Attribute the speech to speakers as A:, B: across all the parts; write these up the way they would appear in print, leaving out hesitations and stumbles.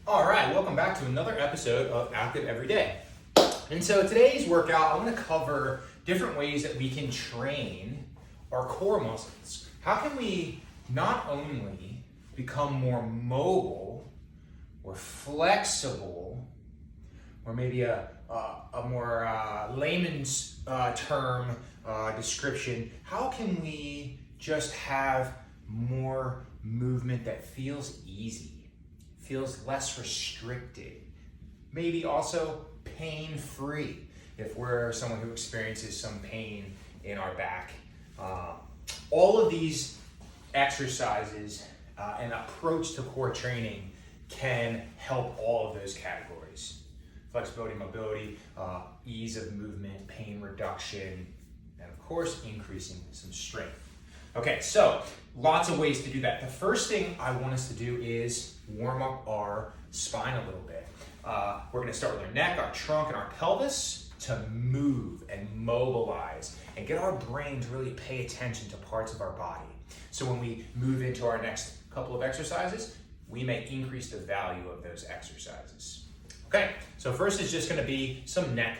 A: All right, welcome back to another episode of Active Every Day. And so today's workout, I'm going to cover different ways that we can train our core muscles. How can we not only become more mobile or flexible, or maybe a more layman's term description, how can we just have more movement that feels easy? Feels less restricted, maybe also pain-free if we're someone who experiences some pain in our back. All of these exercises and approach to core training can help all of those categories. Flexibility, mobility, ease of movement, pain reduction, and of course, increasing some strength. Okay, so lots of ways to do that. The first thing I want us to do is warm up our spine a little bit. We're gonna start with our neck, our trunk, and our pelvis to move and mobilize and get our brain to really pay attention to parts of our body. So when we move into our next couple of exercises, we may increase the value of those exercises. Okay, so first is just gonna be some neck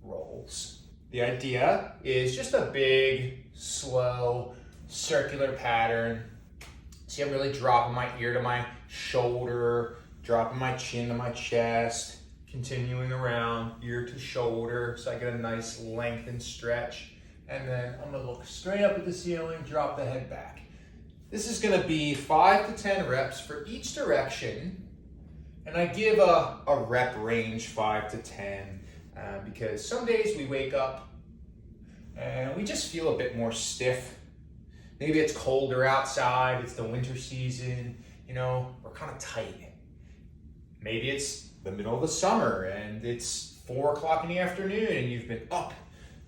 A: rolls. The idea is just a big, slow, circular pattern. See, I'm really dropping my ear to my shoulder, dropping my chin to my chest, continuing around ear to shoulder so I get a nice length and stretch. And then I'm gonna look straight up at the ceiling, drop the head back. This is gonna be 5 to 10 reps for each direction. And I give a rep range 5 to 10 because some days we wake up and we just feel a bit more stiff. Maybe it's colder outside, it's the winter season, we're kind of tight. Maybe it's the middle of the summer and it's 4 o'clock in the afternoon and you've been up,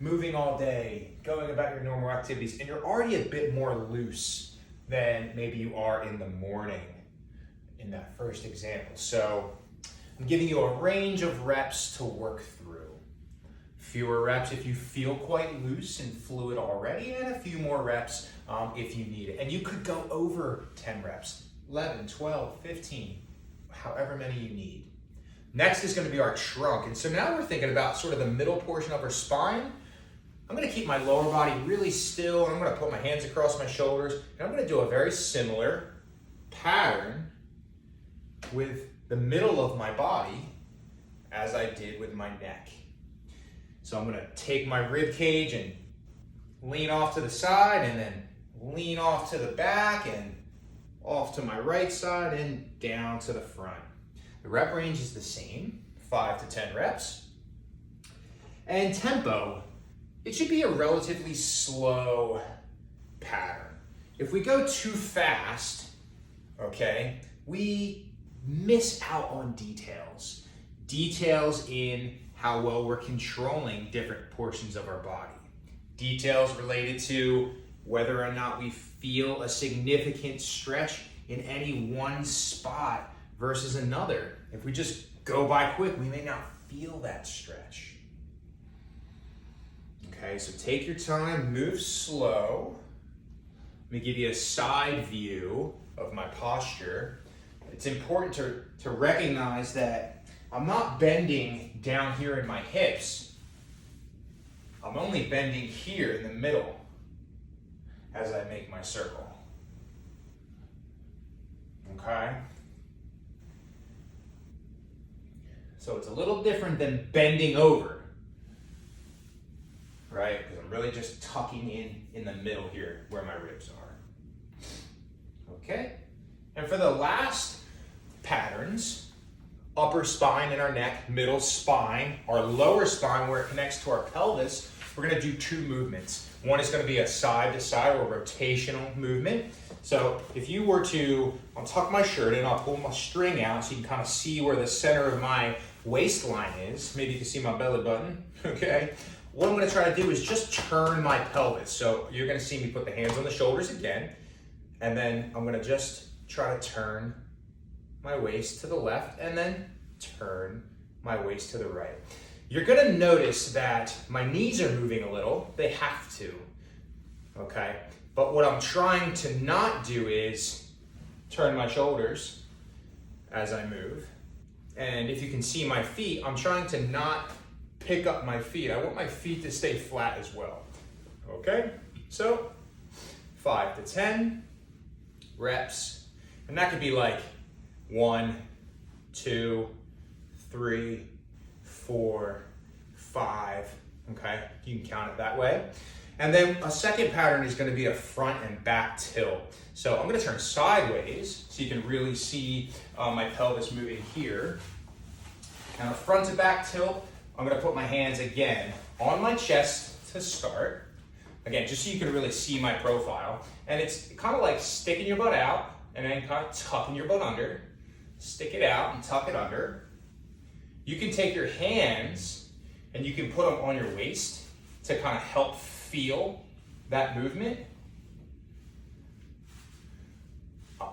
A: moving all day, going about your normal activities, and you're already a bit more loose than maybe you are in the morning in that first example. So I'm giving you a range of reps to work through. Fewer reps if you feel quite loose and fluid already, and a few more reps if you need it. And you could go over 10 reps, 11, 12, 15, however many you need. Next is gonna be our trunk. And so now we're thinking about sort of the middle portion of our spine. I'm gonna keep my lower body really still. I'm gonna put my hands across my shoulders, and I'm gonna do a very similar pattern with the middle of my body as I did with my neck. So I'm gonna take my rib cage and lean off to the side, and then lean off to the back and off to my right side and down to the front. The rep range is the same, 5 to 10 reps. And tempo, it should be a relatively slow pattern. If we go too fast, okay, we miss out on details. Details in how well we're controlling different portions of our body. Details related to whether or not we feel a significant stretch in any one spot versus another. If we just go by quick, we may not feel that stretch. Okay, so take your time, move slow. Let me give you a side view of my posture. It's important to recognize that I'm not bending down here in my hips. I'm only bending here in the middle as I make my circle. Okay? So it's a little different than bending over, right? Because I'm really just tucking in the middle here where my ribs are. Okay? And for the last patterns, upper spine in our neck, middle spine, our lower spine where it connects to our pelvis, we're gonna do 2 movements. One is gonna be a side to side or rotational movement. So if you were to, I'll tuck my shirt in, I'll pull my string out so you can kind of see where the center of my waistline is. Maybe you can see my belly button, okay? What I'm gonna try to do is just turn my pelvis. So you're gonna see me put the hands on the shoulders again, and then I'm gonna just try to turn my waist to the left and then turn my waist to the right. You're gonna notice that my knees are moving a little. They have to, okay? But what I'm trying to not do is turn my shoulders as I move. And if you can see my feet, I'm trying to not pick up my feet. I want my feet to stay flat as well. Okay, so 5 to 10 reps. And that could be like 1, 2, 3, 4, 5. Okay, you can count it that way. And then a second pattern is going to be a front and back tilt. So I'm going to turn sideways so you can really see my pelvis moving here. And a front to back tilt, I'm going to put my hands again on my chest to start. Again, just so you can really see my profile. And it's kind of like sticking your butt out and then kind of tucking your butt under. Stick it out and tuck it under. You can take your hands and you can put them on your waist to kind of help feel that movement.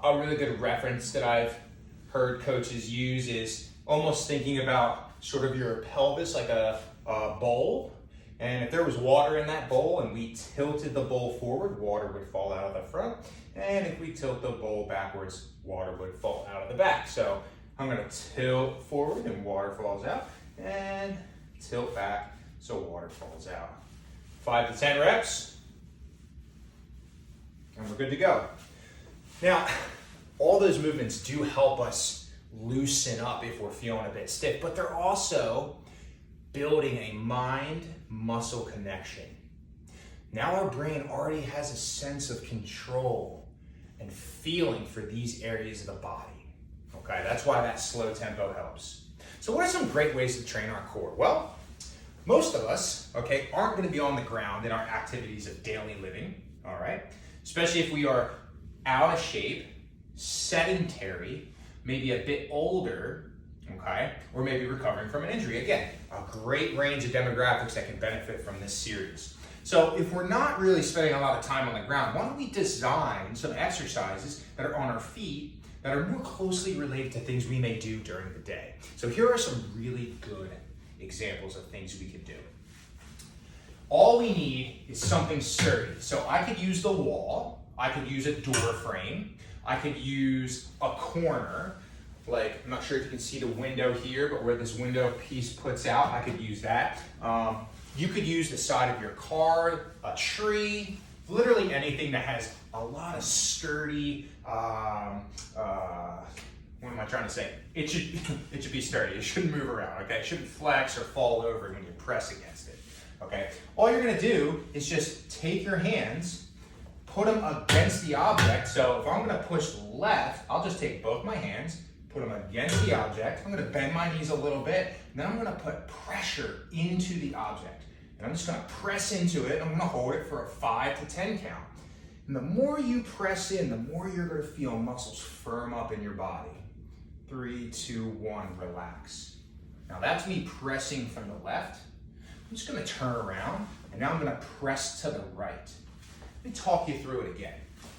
A: A really good reference that I've heard coaches use is almost thinking about sort of your pelvis like a bowl. And if there was water in that bowl and we tilted the bowl forward, water would fall out of the front. And if we tilt the bowl backwards, water would fall out of the back. So I'm going to tilt forward and water falls out, and tilt back so water falls out. 5 to 10 reps, and we're good to go. Now, all those movements do help us loosen up if we're feeling a bit stiff, but they're also building a mind-muscle connection. Now our brain already has a sense of control and feeling for these areas of the body. Okay, that's why that slow tempo helps. So what are some great ways to train our core? Well, most of us, okay, aren't going to be on the ground in our activities of daily living, all right? Especially if we are out of shape, sedentary, maybe a bit older, okay, or maybe recovering from an injury. Again, a great range of demographics that can benefit from this series. So if we're not really spending a lot of time on the ground, why don't we design some exercises that are on our feet that are more closely related to things we may do during the day. So here are some really good examples of things we can do. All we need is something sturdy. So I could use the wall, I could use a door frame, I could use a corner, like, I'm not sure if you can see the window here, but where this window piece puts out, I could use that. You could use the side of your car, a tree, literally anything that has a lot of sturdy, what am I trying to say? It should be sturdy. It shouldn't move around, okay? It shouldn't flex or fall over when you press against it, okay? All you're gonna do is just take your hands, put them against the object. So if I'm gonna push left, I'll just take both my hands, put them against the object. I'm gonna bend my knees a little bit, and then I'm gonna put pressure into the object. And I'm just gonna press into it. I'm gonna hold it for a 5 to 10 count. And the more you press in, the more you're gonna feel muscles firm up in your body. 3, 2, 1, relax. Now that's me pressing from the left. I'm just gonna turn around, and now I'm gonna press to the right. Let me talk you through it again.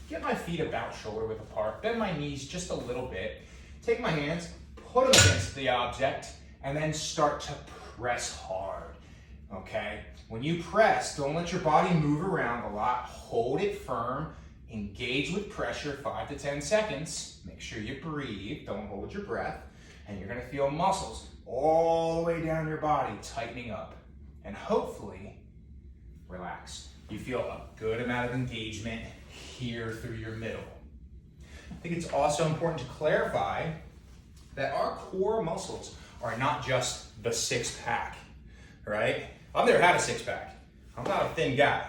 A: Get my feet about shoulder width apart, bend my knees just a little bit, take my hands, put them against the object, and then start to press hard, okay? When you press, don't let your body move around a lot. Hold it firm, engage with pressure, 5 to 10 seconds. Make sure you breathe, don't hold your breath, and you're gonna feel muscles all the way down your body tightening up, and hopefully relax. You feel a good amount of engagement here through your middle. I think it's also important to clarify that our core muscles are not just the six pack, right? I've never had a six pack. I'm not a thin guy,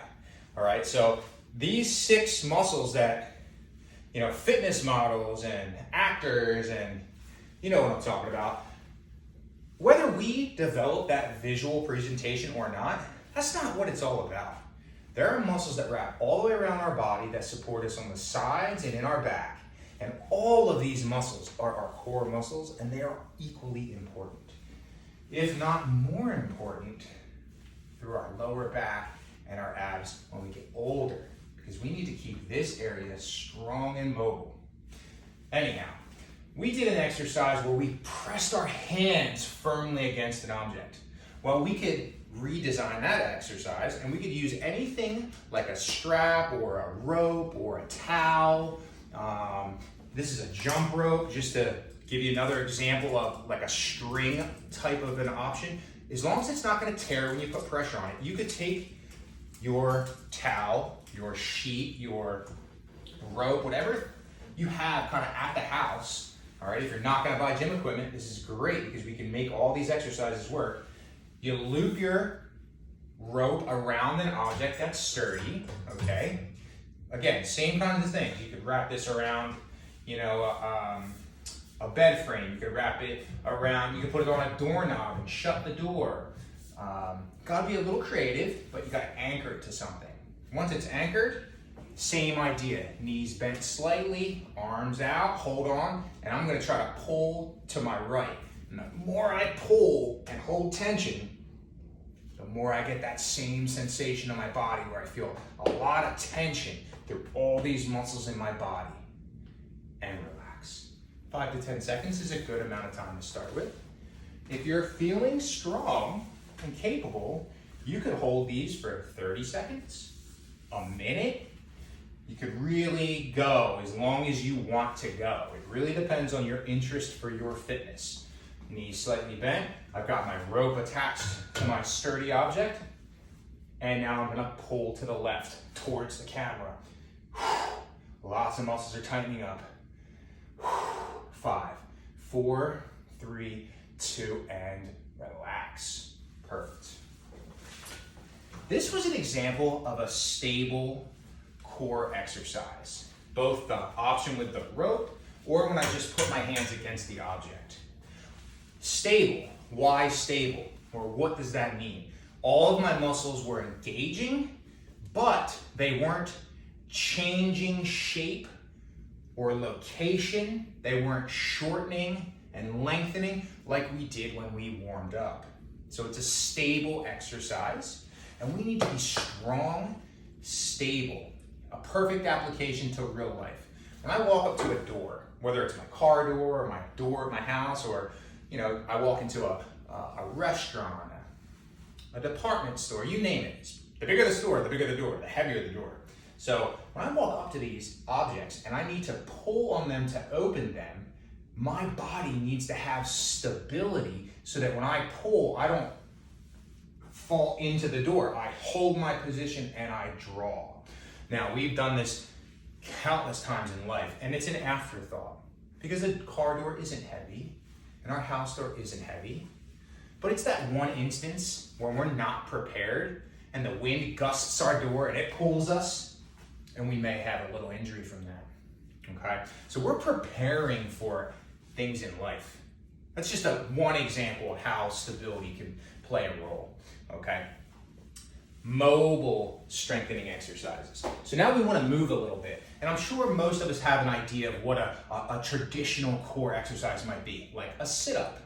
A: all right? So these 6 muscles that, you know, fitness models and actors and you know what I'm talking about, whether we develop that visual presentation or not, that's not what it's all about. There are muscles that wrap all the way around our body that support us on the sides and in our back. And all of these muscles are our core muscles, and they are equally important, if not more important, through our lower back and our abs when we get older, because we need to keep this area strong and mobile. Anyhow, we did an exercise where we pressed our hands firmly against an object. Well, we could redesign that exercise, and we could use anything like a strap or a rope or a towel. This is a jump rope just to give you another example of like a string type of an option. As long as it's not gonna tear when you put pressure on it, you could take your towel, your sheet, your rope, whatever you have kind of at the house. All right, if you're not gonna buy gym equipment, this is great because we can make all these exercises work. You loop your rope around an object that's sturdy, okay? Again, same kinds of things. You could wrap this around, you know, a bed frame. You could wrap it around, you could put it on a doorknob and shut the door. Gotta be a little creative, but you gotta anchor it to something. Once it's anchored, same idea. Knees bent slightly, arms out, hold on, and I'm gonna try to pull to my right. And the more I pull and hold tension, the more I get that same sensation in my body where I feel a lot of tension through all these muscles in my body. And relax. 5 to 10 seconds is a good amount of time to start with. If you're feeling strong and capable, you could hold these for 30 seconds, a minute. You could really go as long as you want to go. It really depends on your interest for your fitness. Knees slightly bent. I've got my rope attached to my sturdy object. And now I'm gonna pull to the left towards the camera. Lots of muscles are tightening up. 5, 4, 3, 2, and relax. Perfect. This was an example of a stable core exercise. Both the option with the rope or when I just put my hands against the object. Stable. Why stable? Or what does that mean? All of my muscles were engaging, but they weren't changing shape or location. They weren't shortening and lengthening like we did when we warmed up. So it's a stable exercise, and we need to be strong, stable. A perfect application to real life. When I walk up to a door, whether it's my car door or my door at my house, or you know, I walk into a restaurant, a department store, you name it. The bigger the store, the bigger the door, the heavier the door. So when I walk up to these objects and I need to pull on them to open them, my body needs to have stability so that when I pull, I don't fall into the door. I hold my position and I draw. Now, we've done this countless times in life, and it's an afterthought because a car door isn't heavy and our house door isn't heavy, but it's that one instance where we're not prepared and the wind gusts our door and it pulls us, and we may have a little injury from that, okay? So we're preparing for things in life. That's just one example of how stability can play a role, okay? Mobile strengthening exercises. So now we want to move a little bit. And I'm sure most of us have an idea of what a traditional core exercise might be, like a sit-up,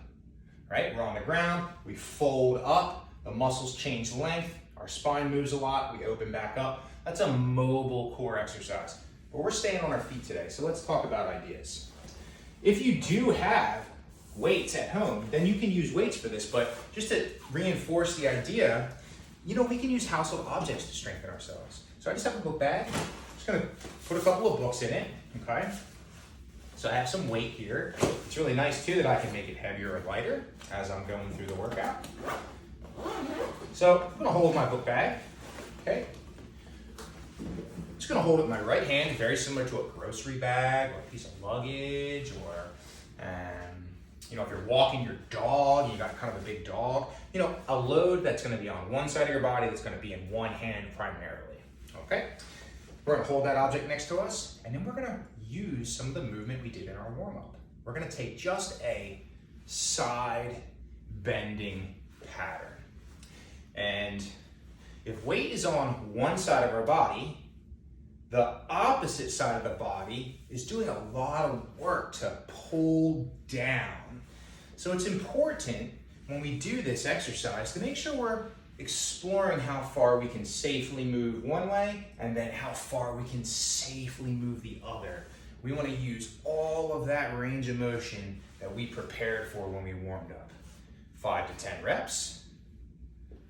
A: right? We're on the ground, we fold up, the muscles change length, our spine moves a lot, we open back up. That's a mobile core exercise. But we're staying on our feet today, so let's talk about ideas. If you do have weights at home, then you can use weights for this, but just to reinforce the idea, you know, we can use household objects to strengthen ourselves. So I just have a book bag. I'm just gonna put a couple of books in it, okay? So I have some weight here. It's really nice too that I can make it heavier or lighter as I'm going through the workout. So I'm gonna hold my book bag, okay? I'm just gonna hold it in my right hand, very similar to a grocery bag or a piece of luggage, or you know, if you're walking your dog, you got kind of a big dog, you know, a load that's gonna be on one side of your body that's gonna be in one hand primarily, okay? We're gonna hold that object next to us, and then we're gonna use some of the movement we did in our warm-up. We're gonna take just a side bending pattern. And if weight is on one side of our body, the opposite side of the body is doing a lot of work to pull down. So it's important when we do this exercise to make sure we're exploring how far we can safely move one way and then how far we can safely move the other. We want to use all of that range of motion that we prepared for when we warmed up. 5 to 10 reps,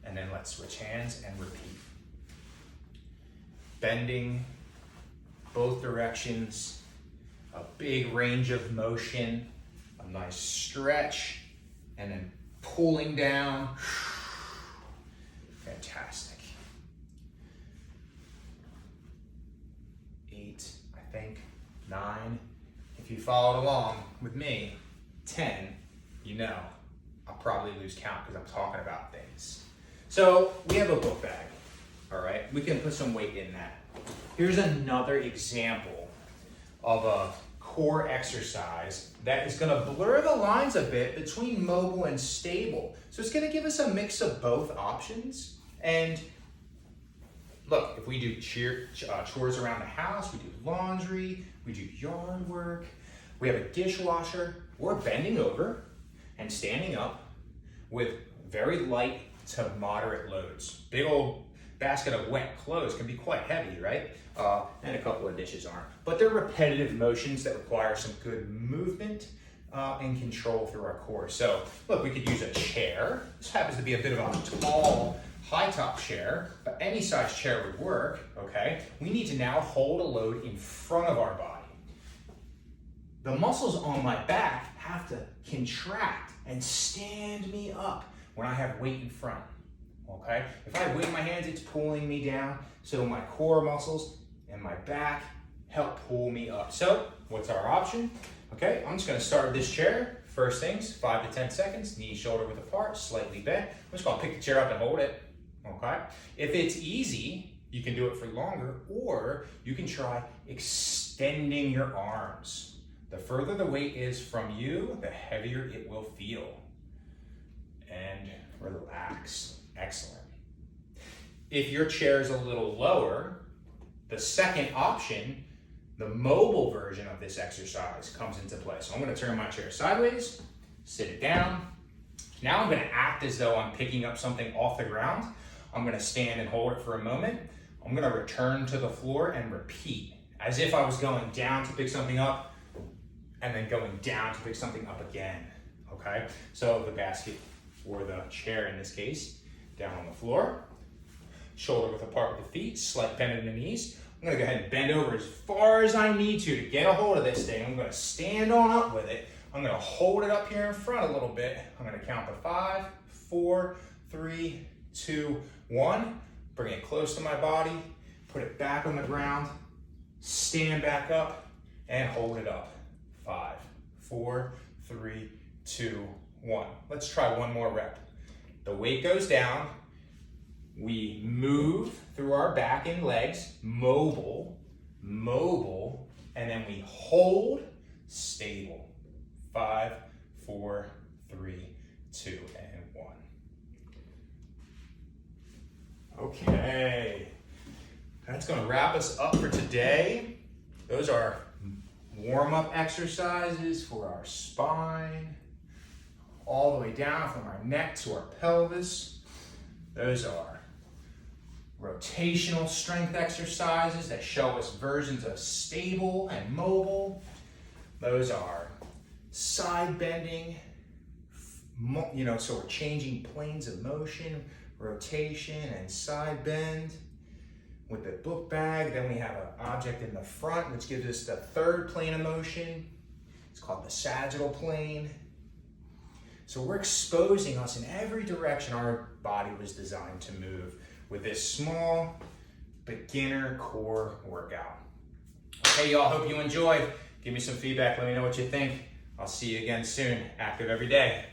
A: and then let's switch hands and repeat. Bending both directions, a big range of motion, a a nice stretch, and then pulling down. Fantastic. 8, I think, 9. If you followed along with me, 10, you know, I'll probably lose count because I'm talking about things. So we have a book bag, all right? We can put some weight in that. Here's another example of a core exercise that is gonna blur the lines a bit between mobile and stable. So it's gonna give us a mix of both options. And look, if we do chores around the house, we do laundry, we do yard work, we have a dishwasher, we're bending over and standing up with very light to moderate loads. Big old basket of wet clothes can be quite heavy, right? And a couple of dishes aren't. But they're repetitive motions that require some good movement and control through our core. So look, we could use a chair. This happens to be a bit of a tall, high top chair, but any size chair would work, okay? We need to now hold a load in front of our body. The muscles on my back have to contract and stand me up when I have weight in front, okay? If I have weight in my hands, it's pulling me down, so my core muscles and my back help pull me up. So, what's our option? Okay, I'm just gonna start with this chair. First things, 5 to 10 seconds, knees shoulder width apart, slightly bent. I'm just gonna pick the chair up and hold it, okay? If it's easy, you can do it for longer, or you can try extending your arms. The further the weight is from you, the heavier it will feel. And relax, excellent. If your chair is a little lower, the second option, the mobile version of this exercise, comes into play. So I'm gonna turn my chair sideways, sit it down. Now I'm gonna act as though I'm picking up something off the ground. I'm gonna stand and hold it for a moment. I'm gonna return to the floor and repeat, as if I was going down to pick something up and then going down to pick something up again, okay? So the basket, or the chair in this case, down on the floor, shoulder width apart with the feet, slight bend in the knees. I'm gonna go ahead and bend over as far as I need to get a hold of this thing. I'm gonna stand on up with it. I'm gonna hold it up here in front a little bit. I'm gonna count to 5, 4, 3, 2, 1. Bring it close to my body, put it back on the ground, stand back up, and hold it up. 5, 4, 3, 2, 1. Let's try one more rep. The weight goes down. We move through our back and legs, mobile, and then we hold, stable. 5, 4, 3, 2, and 1. Okay, that's gonna wrap us up for today. Those are warm-up exercises for our spine, all the way down from our neck to our pelvis. Those are rotational strength exercises that show us versions of stable and mobile. Those are side bending, so we're changing planes of motion, rotation and side bend. With the book bag, then we have an object in the front, which gives us the third plane of motion. It's called the sagittal plane. So we're exposing us in every direction our body was designed to move with this small beginner core workout. Okay, y'all, hope you enjoyed. Give me some feedback, let me know what you think. I'll see you again soon. Active every day.